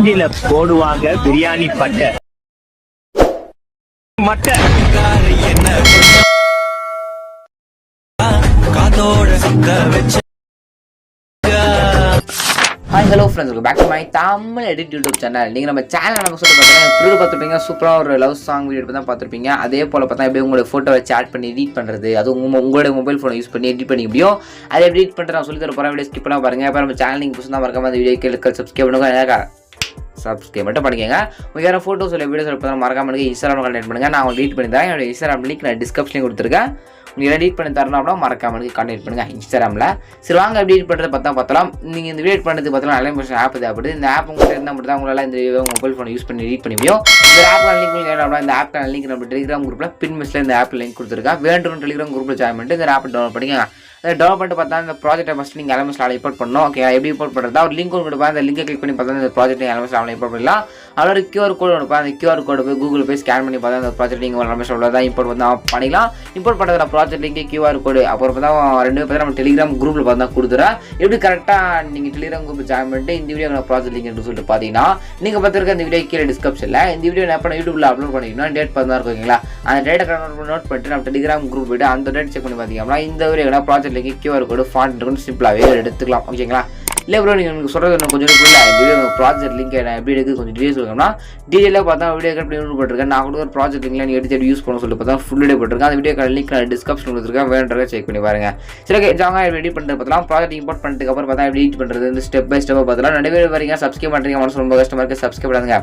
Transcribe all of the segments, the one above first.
மூஞ்சில போடுவாங்க பிரியாணி பட்டை மட்டை hi hello friends, welcome back to my Tamil edit YouTube channel. நீங்கள் நம்ம சேனல் நம்ம சொல்லி பார்த்தீங்கன்னா ப்ரீடு பார்த்துருப்பீங்க, சூப்பராக ஒரு லவ் சாங் வீடியோ தான் பார்த்துருப்பீங்க. அதே போல் பார்த்தா எப்படி உங்களோட ஃபோட்டோ வச்சு ஆட் பண்ணி எடிட் பண்ணுறது, அது உங்களோட மொபைல் ஃபோனை யூஸ் பண்ணி எடிட் பண்ணி முடியும். அதை எடிட் பண்ணுறது நான் சொல்லி தர போகிறேன். வீடியோ ஸ்கிப் பண்ணால் பாருங்கள். அப்புறம் நம்ம சேனல் நீங்கள் புதுசாக மறக்காம அந்த வீடியோ கேட்க சப்ஸ்கிரைப் பண்ணுங்க. சப்ஸ்கிரைப் மட்டும் பண்ணிக்கங்க. உங்களுக்கு யாரும் ஃபோட்டோஸ் இல்லை வீடியோஸ் பார்த்தா மறக்காம எனக்கு இன்ஸ்டாகிராம் கனெக்ட் பண்ணுங்கள். நான் உங்களுக்கு எடிட் பண்ணி தரேன். என்னோட இன்ஸ்டாகிராம் லிங்க் நான் டிஸ்கிரிப்ஷனில் கொடுத்துருக்கேன். நீங்கள் எடிட் பண்ணி தரணும் அப்படின்னா மறக்காம எனக்கு கான்டெக்ட் பண்ணுங்கள் இன்ஸ்டாகிராமில். சரி வாங்க எடிட் பண்ணுறது பார்த்தலாம். நீங்கள் இந்த வீடியோ பண்ணுறதுக்கு பார்த்தலாம் நல்ல ஆப் தேவைப்படுது. இந்த ஆப் உங்கள்கிட்ட இருந்தால் மட்டும் தான் உங்களால் இந்த மொபைல் ஃபோனை யூஸ் பண்ணி எடிட் பண்ணி முடியும். இந்த ஆப்க்கான லிங்க் அப்படின்னா இந்த ஆப்க்கான லிங்க் நம்ம டெலிகிராம் குரூப்பில் பின் மிஸ்ல இந்த ஆப் லிங்க் கொடுத்துருக்கேன். வேண்டும் டெலிகிராம் குரூப்பில் ஜாயின் பண்ணிட்டு இந்த ஆப் டவுன்லோட் பண்ணிக்கங்க. அதை டவுன்லோட் பண்ணிட்டு பார்த்தா இந்த ப்ராஜெக்ட்டை ஃபஸ்ட் நீங்கள் எலமெண்ட்ஸில் இம்போர்ட் பண்ணணும். ஓகே, எப்படி இம்போர்ட் பண்ணுறது ஒரு லிங்க் ஒன்று கொடுப்பா. அந்த லிங்கை கிளிக் பண்ணி பார்த்தா இந்த ப்ராஜெக்ட் எலமெண்ட்ஸில் இம்போர்ட் பண்ணலாம். அதோட QR கோடு கொடுப்பா. அந்த QR கோடு போய் கூகுள் போய் ஸ்கேன் பண்ணி பார்த்தா அந்த ப்ராஜெக்ட் நீங்கள் எலமெண்ட்ஸில் தான் இம்போர்ட் பண்ணிக்கலாம். இம்போர்ட் பண்ணுறதுல ப்ராஜெக்ட் லிங்க் QR கோடு அப்புறம் பார்த்தா ரெண்டு பேர் நம்ம டெலிகிராம் குரூப்பில் பார்த்தா கொடுத்துறேன். எப்படி கரெக்டாக நீங்கள் டெலிகிராம் குரூப் ஜாயின் பண்ணிட்டு இந்த வீடியோ ப்ராஜெக்ட் லிங்க் சொல்லிட்டு பார்த்தீங்கன்னா நீங்கள் பார்த்துருக்க இந்த வீடியோ கீழே டிஸ்கிரிப்ஷனில் இந்த வீடியோ நான் எப்போ யூடியூப்ல அப்லோட் பண்ணிங்கன்னா டேட் பார்த்தா இருக்குங்களா, அந்த டேட்டை நோட் பண்ணிட்டு நம்ம டெலிகிராம் குரூப் போய்ட்டு அந்த டேட் செக் பண்ணி பார்த்தீங்கன்னா இந்த வீடியோ ப்ராஜெக்ட் லிங்க் QR கோடு ஃபாண்ட் இருக்குன்னு சிம்பிளாகவே எடுத்துக்கலாம். ஓகேங்களா? இல்லை ப்ரோ நீங்கள் எனக்கு சொல்கிறது எனக்கு கொஞ்சம் புரியல. இந்த வீடியோ ப்ராஜெக்ட் லிங்க் நான் எப்படி எடுக்குது கொஞ்சம் டீடைல்ஸ் சொல்லணும்னா டீட்டெயிலாக பார்த்தா வீடியோ எப்படி யூஸ் போட்டிருக்கேன். நான் கூட ஒரு ப்ராஜெக்ட் லிங்க்ல நீங்கள் எடுத்து யூஸ் பண்ண சொல்லி பார்த்தா ஃபுல் வீடியோ போட்டிருக்கேன். அந்த வீடியோ லிங்க் நான் டிஸ்கிரிப்ஷன் கொடுத்துருக்கேன். வேணுன்றதை செக் பண்ணி பாருங்க. சரி, ஓகே ஜாங்க எடிட் பண்ணுறது பார்த்தலாம். ப்ராஜெக்ட் இம்போர்ட் பண்ணிட்டு அப்புறம் பார்த்தா எப்படி எடிட் பண்ணுறது இந்த ஸ்டெப் பை ஸ்டெப்பாக பார்த்தலாம். நிறைய பேர் வரீங்க சப்ஸ்கிரைப் பண்ணுறீங்க, மனசு ரொம்ப கஷ்டமாக இருக்குது. சப்ஸ்கிரைப் பண்ணுங்க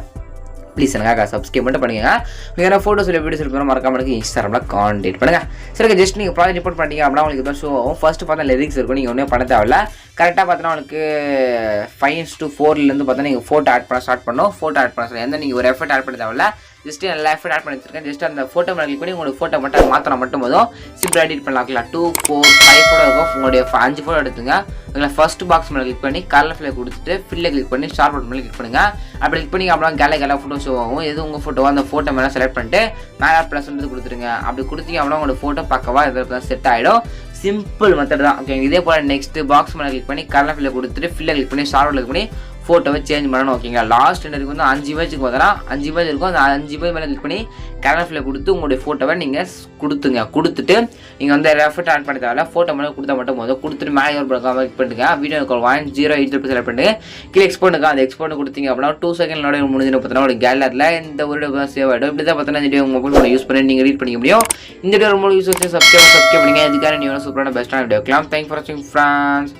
ப்ளீஸ். எனக்காக சப்ஸ்கிரைப் மட்டும் பண்ணுங்க. நீங்கள் ஃபோட்டோஸ் இல்லை வீடியோஸ் இருப்போம் மறக்காம எனக்கு இன்ஸ்டாகிராமில் கான்டெக்ட் பண்ணுங்கள். சரி, ஜஸ்ட் நீங்கள் ப்ராஜெக்ட் ரிப்போர்ட் பண்ணிட்டீங்க அப்படின்னா உங்களுக்கு தான் ஷோ ஆகும். ஃபஸ்ட்டு பார்த்தா லிரிக்ஸ் இருக்கும். நீங்கள் ஒன்றும் பண்ண தேவையில்ல. கரெக்டாக பார்த்தீங்கன்னா உங்களுக்கு 5:4 பார்த்தா நீங்கள் ஃபோட்டோ ஆட் பண்ண ஸ்டார்ட் பண்ணணும். ஃபோட்டோ ஆட் பண்ண எந்த நீங்கள் ஒரு எஃபர்ட் ஆட் பண்ண தேவையில்ல. ஜஸ்ட் நல்லா எஃபர்ட் ஆட் பண்ணி வச்சிருக்கேன். ஜஸ்ட் அந்த ஃபோட்டோ மேலே கிளிக் பண்ணி உங்களோட ஃபோட்டோ மட்டும் மாற்றினா மட்டும் போதும். சிம்பிளாக எடிட் பண்ணலாம். 2, 4, 5 ஃபோட்டோ இருக்கும். உங்களுடைய 5 ஃபோட்டோ எடுத்துங்க. அதில் ஃபர்ஸ்ட் பாக்ஸ் மேலே கிளிக் பண்ணி கலர் ஃபில்லை கொடுத்துட்டு ஃபில்லை கிளிக் பண்ணி ஸ்டார் பட்டன் மேலே கிளிக் பண்ணுங்கள். அப்படி கிளிக் பண்ணி அப்படின்னா கேல ஃபோட்டோ ஷோ ஆகும். எது உங்கள் ஃபோட்டோவோ அந்த ஃபோட்டோ மேலே செலக்ட் பண்ணிட்டு மேலே ப்ளஸ் கொடுத்துருங்க. அப்படி கொடுத்தீங்க அப்படின்னா உங்களோட ஃபோட்டோ பக்கவா இதில் செட் ஆகிடும். சிம்பிள் மெத்தட் தான். ஓகே, இதே போல் நெக்ஸ்ட் பாக்ஸ் மேலே கிளிக் பண்ணி கலர் ஃபில்லை கொடுத்துட்டு ஃபில்லை கிளிக் பண்ணி ஸ்டார் கிளிக் பண்ணி ஃபோட்டோவை சேஞ்ச் பண்ணணும். ஓகேங்களா? லாஸ்ட் எனக்கு வந்து 5 இமேஜுக்கு பார்த்தா 5 இமேஜ் இருக்கும். அந்த 5 இமேஜ் மேலே கிளிக் பண்ணி கேமரா ஃபில்லை கொடுத்து உங்களுடைய ஃபோட்டோவை நீங்கள் கொடுத்துட்டு நீங்கள் வந்து எஃபர்ட் ஆட் பண்ணி தேவையில்ல. ஃபோட்டோ மேலே கொடுத்தா மட்டும் போதும். கொடுத்துட்டு மேலே ஒரு கிளிக் பண்ணிட்டுங்க. வீடியோ கால் 108 செலக்ட் பண்ணிட்டு கீழே எக்ஸ்போர்ட்டுங்க. அந்த எக்ஸ்போர்ட் கொடுத்தீங்க அப்படின்னா 2 செகண்டோட முடிஞ்சு பார்த்தீங்கன்னா ஒரு கேலரியில் இந்த ஒரு வீடியோ சேவ் ஆகிடும். இப்படி தான் பார்த்தீங்கன்னா இந்த வீடியோ மொபைல் ஃபோனை யூஸ் பண்ணி நீங்கள் ரீட் பண்ணிக்க முடியும். இந்த வீடியோ ரொம்ப யூஸ் சப்ஸ்கிரைப் பண்ணுங்க. இதுக்காக நீங்கள் சூப்பரான பெஸ்ட்டான வீடியோ இருக்கலாம். தேங்க்ஸ் ஃபார் வாட்சிங் ஃப்ரெண்ட்ஸ்.